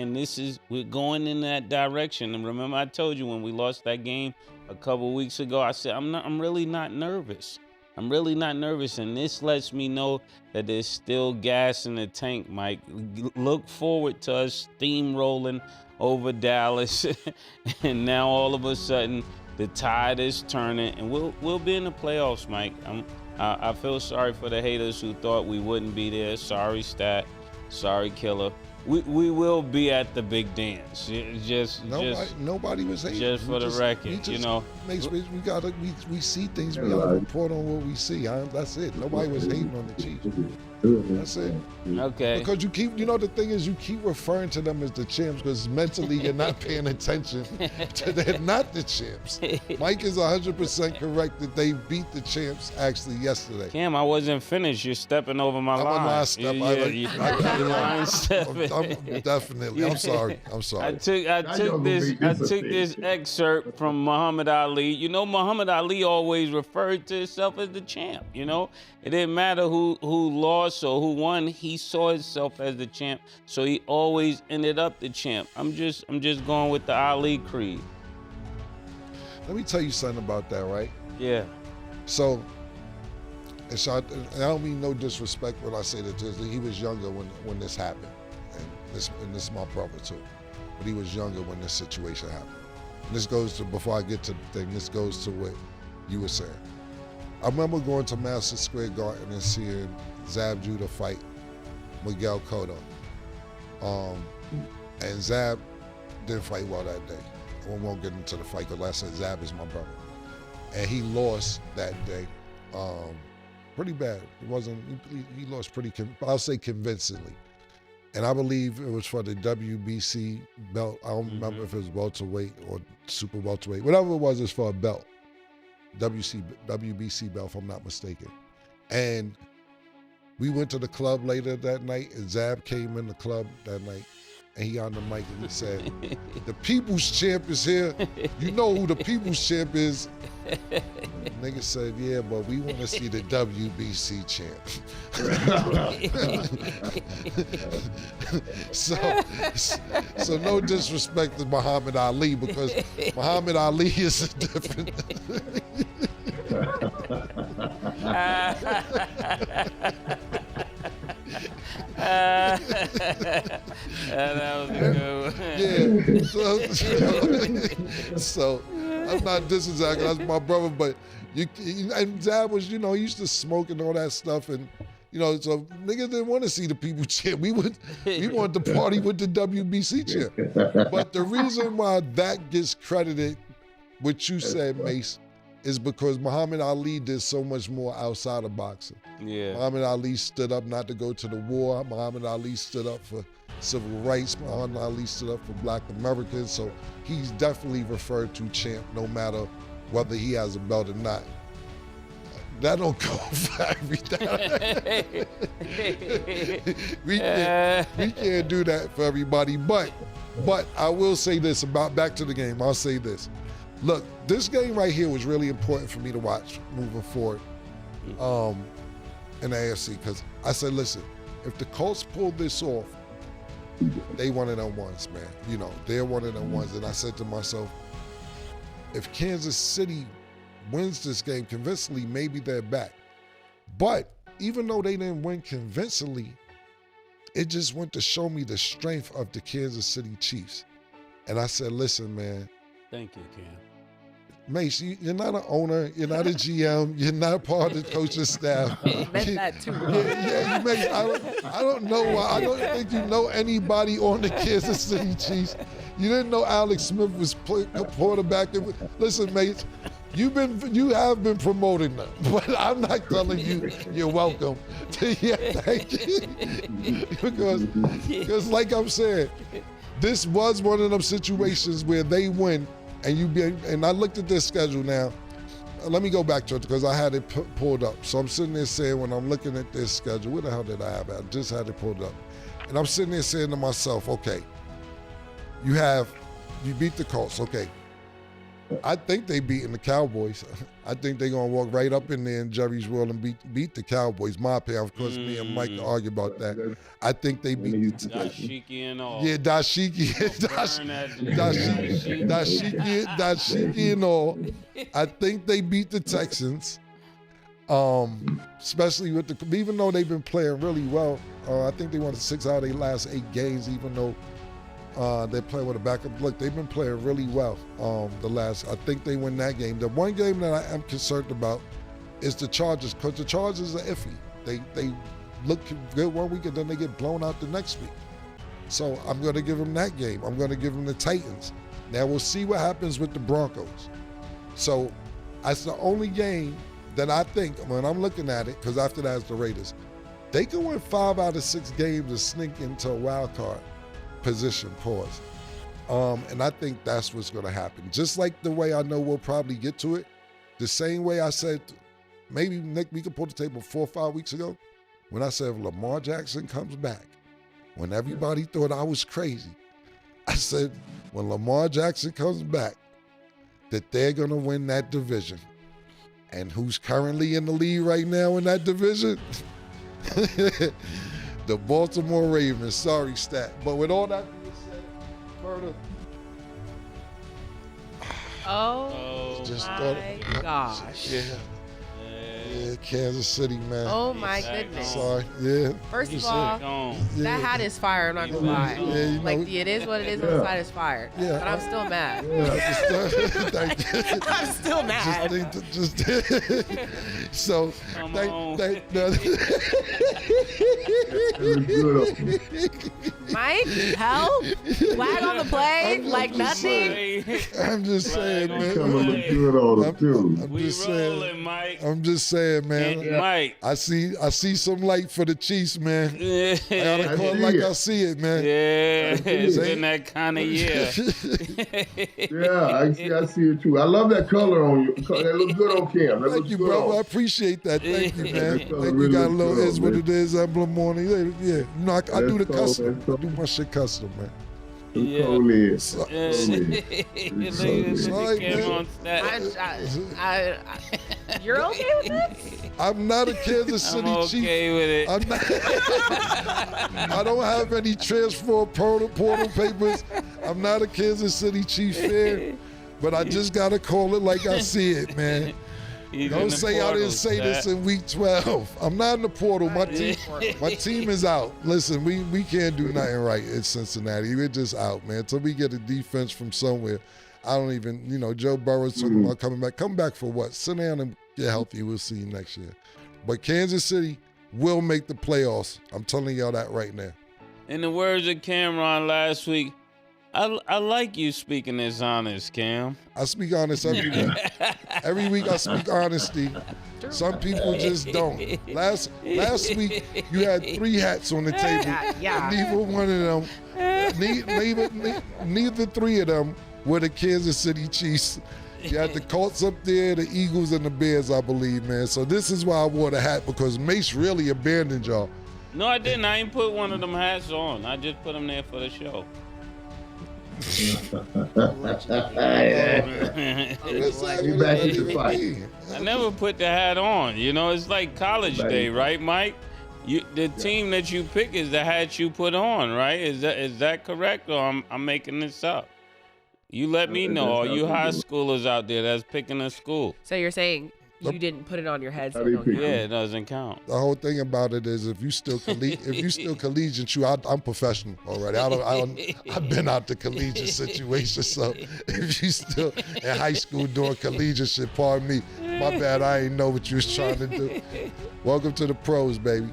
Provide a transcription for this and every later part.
And we're going in that direction. And remember, I told you when we lost that game a couple weeks ago, I said, I'm really not nervous. I'm really not nervous. And this lets me know that there's still gas in the tank, Mike. Look forward to us steamrolling over Dallas. And now all of a sudden, the tide is turning, and we'll be in the playoffs, Mike. I feel sorry for the haters who thought we wouldn't be there. Sorry, Stat. Sorry, Killer. We will be at the big dance. Nobody was hating. Just for the record, you know. We see things. We gotta report on what we see. That's it. Nobody was hating on the Chiefs. That's it. Okay. Because the thing is, you keep referring to them as the champs because mentally you're not paying attention to they're not the champs. Mike is 100% correct that they beat the champs actually yesterday. Cam, I wasn't finished. You're stepping over my line. I'm a line step. You're line stepping. Definitely. I'm sorry. I took this excerpt from Muhammad Ali. You know, Muhammad Ali always referred to himself as the champ. You know, it didn't matter who lost or who won. He saw himself as the champ, so he always ended up the champ. I'm just going with the Ali creed. Let me tell you something about that, right? Yeah. So, and I don't mean no disrespect when I say that he was younger when this happened. And this is my brother too, but he was younger when this situation happened. And this goes to, before I get to the thing, this goes to what you were saying. I remember going to Madison Square Garden and seeing Zab Judah fight Miguel Cotto. And Zab didn't fight well that day. I won't get into the fight because I said Zab is my brother. And he lost that day pretty bad. It wasn't, he lost pretty, I'll say convincingly. And I believe it was for the WBC belt. I don't remember if it was welterweight or super welterweight. Whatever it was, it's for a belt. WBC belt, if I'm not mistaken. And we went to the club later that night, and Zab came in the club that night, and he on the mic and he said, "The people's champ is here. You know who the people's champ is." Nigga said, "Yeah, but we want to see the WBC champ." so no disrespect to Muhammad Ali, because Muhammad Ali is a different. That was a good one. Yeah. So I'm not dissing Zach, that's my brother, but and Zab was, he used to smoke and all that stuff, and so niggas didn't want to see the people champ. We wanted to party with the WBC champ. But the reason why that gets credited, what you said, Mase, is because Muhammad Ali did so much more outside of boxing. Yeah. Muhammad Ali stood up not to go to the war. Muhammad Ali stood up for civil rights. Muhammad Ali stood up for Black Americans. So he's definitely referred to champ no matter whether he has a belt or not. That don't go for everything. we can't do that for everybody. But I will say this about back to the game. I'll say this. Look, this game right here was really important for me to watch moving forward in the AFC, because I said, listen, if the Colts pull this off, they one of them ones, man. They're one of them ones. And I said to myself, if Kansas City wins this game convincingly, maybe they're back. But even though they didn't win convincingly, it just went to show me the strength of the Kansas City Chiefs. And I said, listen, man. Thank you, Cam. Mase, you're not an owner, you're not a GM, you're not part of the coaching staff. Meant that too. Yeah, Mase, I don't know why. I don't think you know anybody on the Kansas City Chiefs. You didn't know Alex Smith was quarterback. Listen, Mase, you have been promoting them, but I'm not telling you you're welcome. Yeah, thank you. Because like I'm saying, this was one of them situations where they win, and I looked at this schedule now. Let me go back to it because I had it pulled up. So I'm sitting there saying, when I'm looking at this schedule, where the hell did I have it? I just had it pulled up. And I'm sitting there saying to myself, okay, you beat the Colts, okay. I think they beating the Cowboys. I think they're gonna walk right up in there in Jerry's world and beat the Cowboys. My opinion, of course, me and Mike argue about that. I think they beat Dashiki and all. Yeah, Dashiki and all. I think they beat the Texans. Especially with even though they've been playing really well. I think they won 6 out of their last 8 games, even though they're playing with a backup. Look, they've been playing really well. I think they win that game. The one game that I am concerned about is the Chargers, because the Chargers are iffy. They look good one week and then they get blown out the next week. So I'm going to give them that game. I'm going to give them the Titans. Now we'll see what happens with the Broncos. So that's the only game that I think, when I'm looking at it, because after that it's the Raiders, they can win 5 out of 6 games and sneak into a wild card position, pause. And I think that's what's going to happen. Just like the way I know we'll probably get to it, the same way I said, maybe Nick, we could pull the table 4 or 5 weeks ago, when I said if Lamar Jackson comes back, when everybody thought I was crazy, I said when Lamar Jackson comes back, that they're going to win that division. And who's currently in the lead right now in that division? The Baltimore Ravens. Sorry, Stat. But with all that being said, Murder. Oh, my gosh. Yeah, Kansas City, man. Oh, my goodness. Sorry, yeah. First of all, that hat is fire, I'm not going to lie. Yeah, like, it is what it is on the side is fire. Yeah. But I'm still mad. Yeah, I'm still mad. So, Mike, help? Flag on the play? Like nothing? I'm just saying, man. I'm just saying, man. Mike. I see some light for the Chiefs, man. Yeah. I gotta call it like I see it, man. Yeah, it's been that kind of year. Yeah, I see it too. I love that color on you. That looks good on Cam. Thank you, brother. I appreciate that. Thank you, man. Thank you. Got a little is what it is emblem on it. Yeah, you know, I do the custom. I do my shit custom, man. Yeah. You're okay with this? I'm not a Kansas City Chief. I'm okay with it. I'm not, I don't have any transfer portal papers. I'm not a Kansas City Chief fan, but I just gotta call it like I see it, man. Don't say I didn't say this in week 12. I'm not in the portal. My team is out. Listen, we can't do nothing right in Cincinnati. We're just out, man. Until we get a defense from somewhere. I don't even, Joe Burrow's talking about coming back. Come back for what? Sit down and get healthy. We'll see you next year. But Kansas City will make the playoffs. I'm telling y'all that right now. In the words of Camron last week, I like you speaking this honest, Cam. I speak honest every week. Every week I speak honesty. Some people just don't. Last week you had 3 hats on the table. Yeah. Neither one of them, neither 3 of them were the Kansas City Chiefs. You had the Colts up there, the Eagles, and the Bears, I believe, man. So this is why I wore the hat, because Mase really abandoned y'all. No, I didn't. I ain't put one of them hats on. I just put them there for the show. I never put the hat on. It's like college day, right, Mike? The team that you pick is the hat you put on, right? Is that correct, or I'm making this up? You let me know. All you high schoolers out there that's picking a school. So you're saying you didn't put it on your head? So it doesn't count. The whole thing about it is if you still collegiate, I'm professional already. I've been out the collegiate situation. So if you still in high school doing collegiate shit, pardon me, my bad. I ain't know what you was trying to do. Welcome to the pros, baby.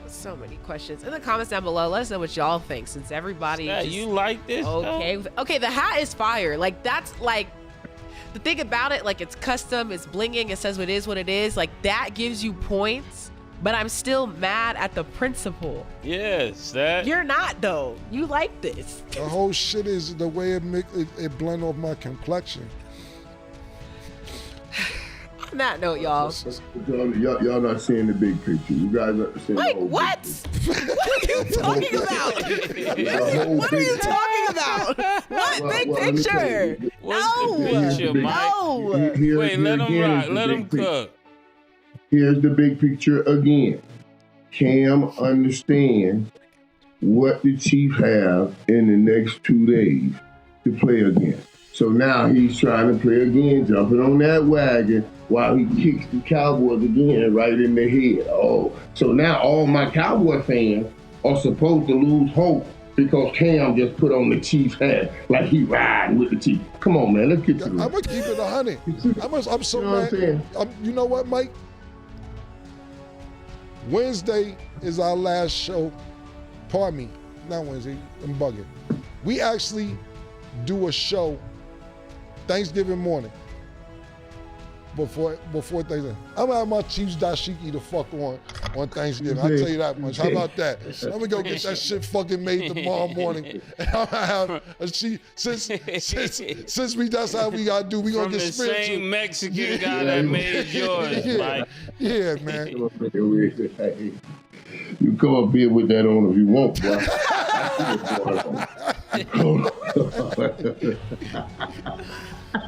So many questions in the comments down below. Let us know what y'all think, since everybody. You like this? Okay. The hat is fire. Like, that's like. The thing about it, like, it's custom, it's blinging, it says what it is. Like, that gives you points, but I'm still mad at the principle. Yes, You're not, though. You like this. The whole shit is the way it blend off my complexion. On that note, y'all. Y'all not seeing the big picture. You guys are seeing Mike, what? What are you talking about? What are you talking about? What big let me tell picture? you. What's the picture, Mike? No. Wait, let him rock. Let him cook. Here's the big picture again. Cam understands what the Chiefs have in the next 2 days to play against. So now he's trying to play again, jumping on that wagon while he kicks the Cowboys again right in the head. Oh, so now all my Cowboy fans are supposed to lose hope because Cam just put on the Chiefs hat like he riding with the Chiefs. Come on, man, let's get to this. I'm gonna keep it 100. I'm so You know what I'm mad. saying? You know what, Mike? Wednesday is our last show. Pardon me, not Wednesday. I'm bugging. We actually do a show Thanksgiving morning. Before Thanksgiving. I'm gonna have my Chiefs dashiki the fuck on Thanksgiving. I'll tell you that much. How about that? I'm gonna go get that shit fucking made tomorrow morning. And I'm gonna have a since that's how we gotta do. We gonna From get the spiritual. same Mexican guy that made yours, Mike. Yeah, man. You come up here with that on if you want, boy.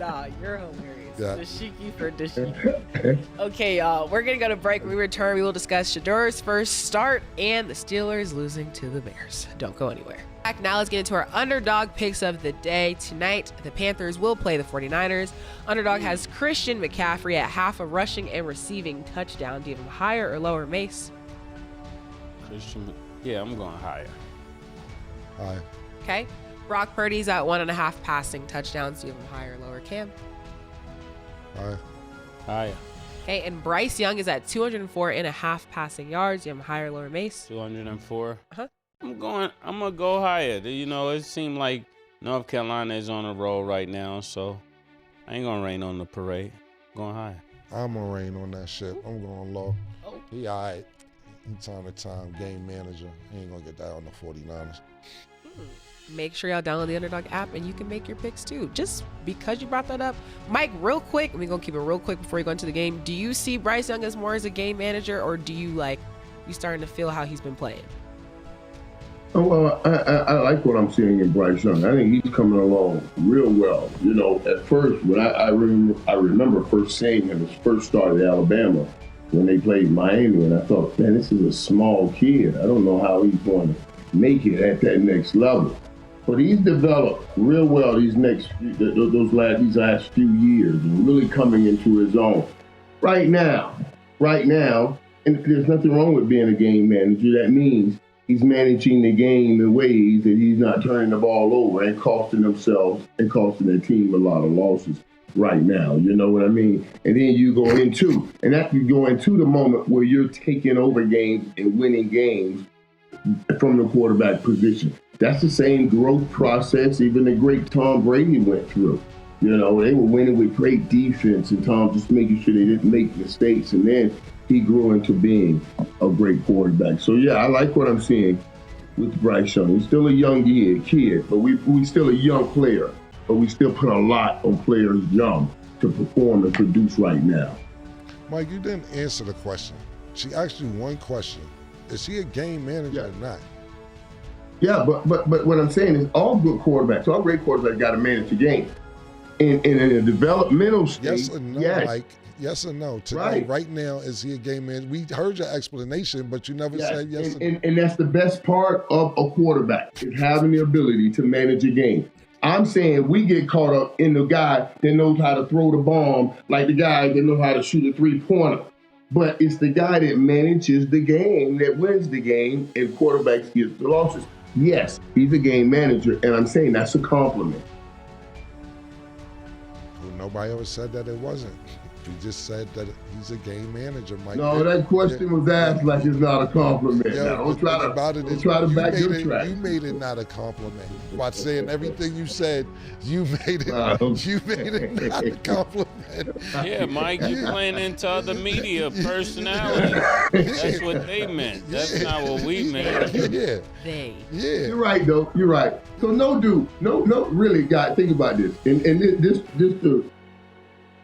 Nah, you're hilarious. Yeah. Dashiki for dashiki. Okay, y'all. We're gonna go to break. When we return, we will discuss Shadur's first start and the Steelers losing to the Bears. Don't go anywhere. Now let's get into our underdog picks of the day. Tonight, the Panthers will play the 49ers. Underdog has Christian McCaffrey at half a rushing and receiving touchdown. Do you have him higher or lower, Mace? Yeah, I'm going higher. All right. Okay. Brock Purdy's at 1.5 passing touchdowns. Do you have him higher or lower, Cam? All right. Higher. Okay, and Bryce Young is at 204.5 passing yards. Do you have him higher or lower, Mace? 204. Uh-huh. I'm gonna go higher. You know, it seemed like North Carolina is on a roll right now, so I ain't gonna rain on the parade. Going higher. I'm gonna rain on that shit. I'm going low. He all right. He time to time game manager. He ain't gonna get that on the 49ers. Make sure y'all download the Underdog app and you can make your picks too. Just because you brought that up. Mike, real quick, we're going to keep it real quick before you go into the game. Do you see Bryce Young as more as a game manager, or do you starting to feel how he's been playing? Oh, well, I like what I'm seeing in Bryce Young. I think he's coming along real well. You know, at first, when I remember first seeing him, his first start at Alabama when they played Miami, and I thought, man, this is a small kid. I don't know how he's going to make it at that next level. But he's developed real well these last few years and really coming into his own. Right now, and there's nothing wrong with being a game manager. That means he's managing the game in ways that he's not turning the ball over and costing themselves and costing their team a lot of losses right now. You know what I mean? And then you go into the moment where you're taking over games and winning games from the quarterback position. That's the same growth process even the great Tom Brady went through. You know, they were winning with great defense and Tom just making sure they didn't make mistakes. And then he grew into being a great quarterback. So, yeah, I like what I'm seeing with Bryce Young. He's still a young kid, but we still a young player. But we still put a lot on players young to perform and produce right now. Mike, you didn't answer the question. She asked you one question. Is he a game manager or not? Yeah, but what I'm saying is all good quarterbacks, all great quarterbacks got to manage the game. In a developmental stage, yes or no, yes. Mike? Yes or no? Today, right now, is he a game manager? We heard your explanation, but you never said yes or no. And that's the best part of a quarterback, is having the ability to manage a game. I'm saying we get caught up in the guy that knows how to throw the bomb, like the guy that knows how to shoot a three-pointer. But it's the guy that manages the game that wins the game, and quarterbacks get the losses. Yes, he's a game manager, and I'm saying that's a compliment. Well, nobody ever said that it wasn't. You just said that he's a game manager, Mike. No, that question was asked like it's not a compliment. Yeah, now, don't try to back your track. You made it not a compliment. By saying everything you said, you made it not a compliment. Yeah, Mike, you playing into other media personalities. That's what they meant. That's not what we meant. Yeah. They. Yeah. You're right, though. You're right. So no, really, guys, think about this. And this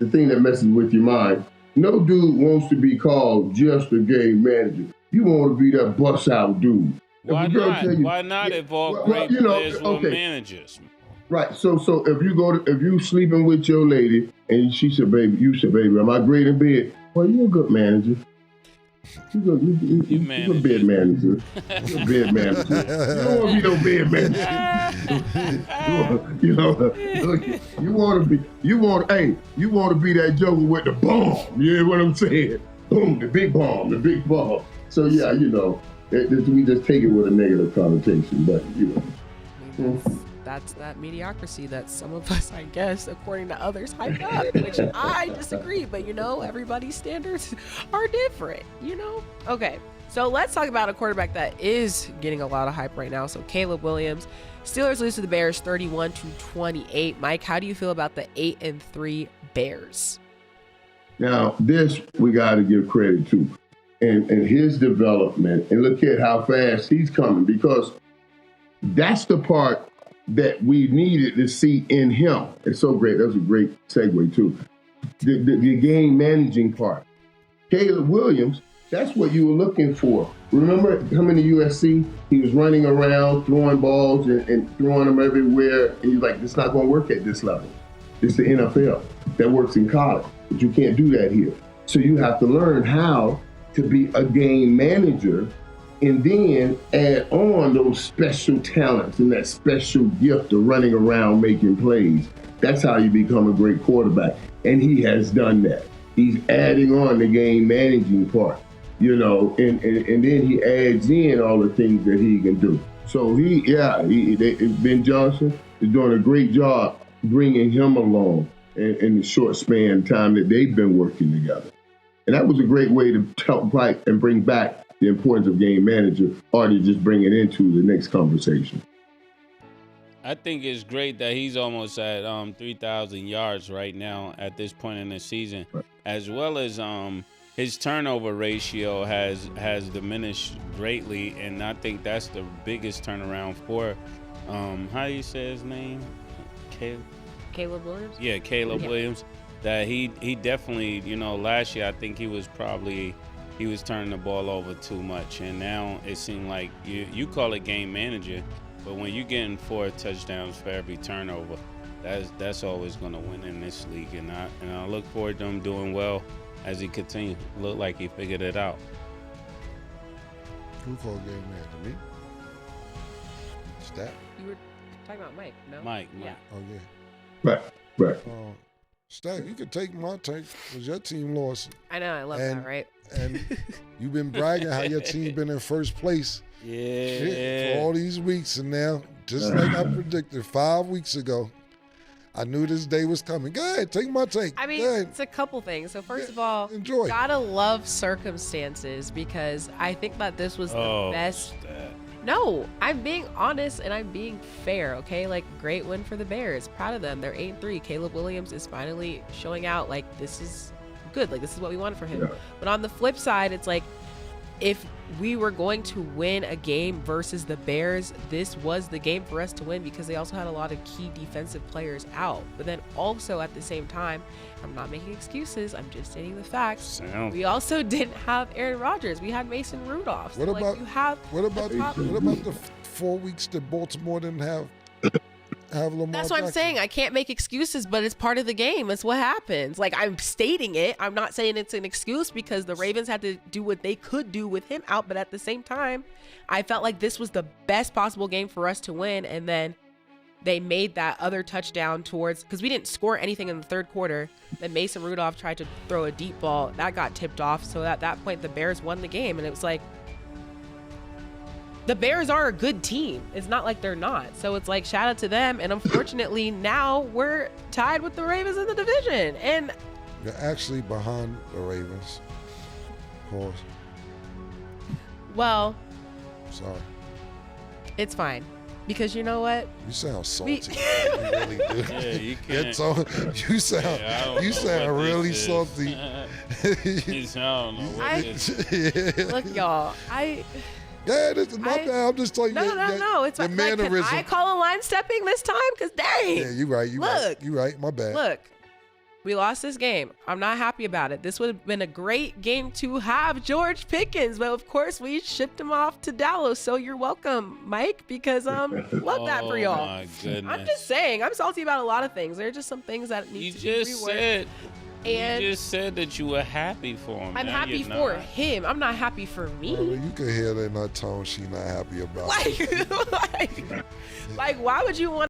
the thing that messes with your mind. No dude wants to be called just a game manager. You want to be that bust out dude. Why If a girl not? tell you- Why not if all well, great you know, players were okay. managers? Right. So if you sleeping with your lady and she said, baby, am I great in bed? Well, you're a good manager. You're a bed manager. You're a bed manager. You don't want to be no bed manager. You want to be that joker with the bomb. You know what I'm saying? Boom, the big bomb. So yeah, we just take it with a negative connotation, but That's that mediocrity that some of us, I guess, according to others, hype up, which I disagree. But everybody's standards are different. Okay, so let's talk about a quarterback that is getting a lot of hype right now. So Caleb Williams, Steelers lose to the Bears 31-28. Mike, how do you feel about the 8-3 Bears? Now this we got to give credit to, and his development, and look at how fast he's coming, because that's the part that we needed to see in him. It's so great. That was a great segue too. The game managing part. Caleb Williams, that's what you were looking for. Remember coming to USC, he was running around, throwing balls and throwing them everywhere. And you're like, it's not going to work at this level. It's the NFL. That works in college, but you can't do that here. So you have to learn how to be a game manager and then add on those special talents and that special gift of running around making plays. That's how you become a great quarterback. And he has done that. He's adding on the game managing part, and then he adds in all the things that he can do. So Ben Johnson is doing a great job bringing him along in the short span of time that they've been working together. And that was a great way to help fight and bring back the importance of game manager, or to just bring it into the next conversation. I think it's great that he's almost at 3,000 yards right now at this point in the season, as well as his turnover ratio has diminished greatly, and I think that's the biggest turnaround for how do you say his name? Caleb Williams? Yeah, Caleb Williams. That he definitely, last year I think he was turning the ball over too much, and now it seemed like you call it game manager, but when you're getting 4 touchdowns for every turnover, that's always going to win in this league, and I look forward to him doing well as he continues. Look like he figured it out. Who called game manager? Me? Stat? You were talking about Mike, no? Mike. Yeah. Oh yeah. Right. Stat, you could take my take because your team lost. I know, I love that, right? And you've been bragging how your team been in first place. Yeah. For all these weeks, and now, just like I predicted 5 weeks ago, I knew this day was coming. Go ahead, take my take. I mean, it's a couple things. So first of all, enjoy. Gotta love circumstances, because I think that this was the best. No, I'm being honest and I'm being fair, okay? Like, great win for the Bears. Proud of them. They're 8-3. Caleb Williams is finally showing out, like, this is good. Like, this is what we wanted from him. Yeah. But on the flip side, it's like, if we were going to win a game versus the Bears, this was the game for us to win, because they also had a lot of key defensive players out. But then also at the same time, I'm not making excuses, I'm just stating the facts. We also didn't have Aaron Rodgers. We had Mason Rudolph. So what about the 4 weeks that Baltimore didn't have Lamar That's what I'm saying. I can't make excuses, but it's part of the game. It's what happens. Like, I'm stating it. I'm not saying it's an excuse, because the Ravens had to do what they could do with him out. But at the same time, I felt like this was the best possible game for us to win. And then they made that other touchdown because we didn't score anything in the third quarter. Then Mason Rudolph tried to throw a deep ball. That got tipped off. So at that point, the Bears won the game. And it was like, the Bears are a good team. It's not like they're not. So it's like, shout out to them. And unfortunately, now we're tied with the Ravens in the division. And you're actually behind the Ravens. Pause. Well, sorry. It's fine. Because you know what? You sound salty. You really do. Yeah, you can't. You sound really salty. I don't know what it is. Look, y'all, yeah, this is my bad. I'm just telling you. No. It's like, can I call a line stepping this time? Because dang. Yeah, you're right. You're right. My bad. Look, We lost this game. I'm not happy about it. This would have been a great game to have George Pickens, but of course we shipped him off to Dallas. So you're welcome, Mike, because love that for y'all. Oh my goodness. I'm just saying, I'm salty about a lot of things. There are just some things that need to be reworked. You just said that you were happy for him. I'm Now happy you're for not. him. I'm not happy for me. Well, you can hear that in her tone. She not happy about it. Like, why would you want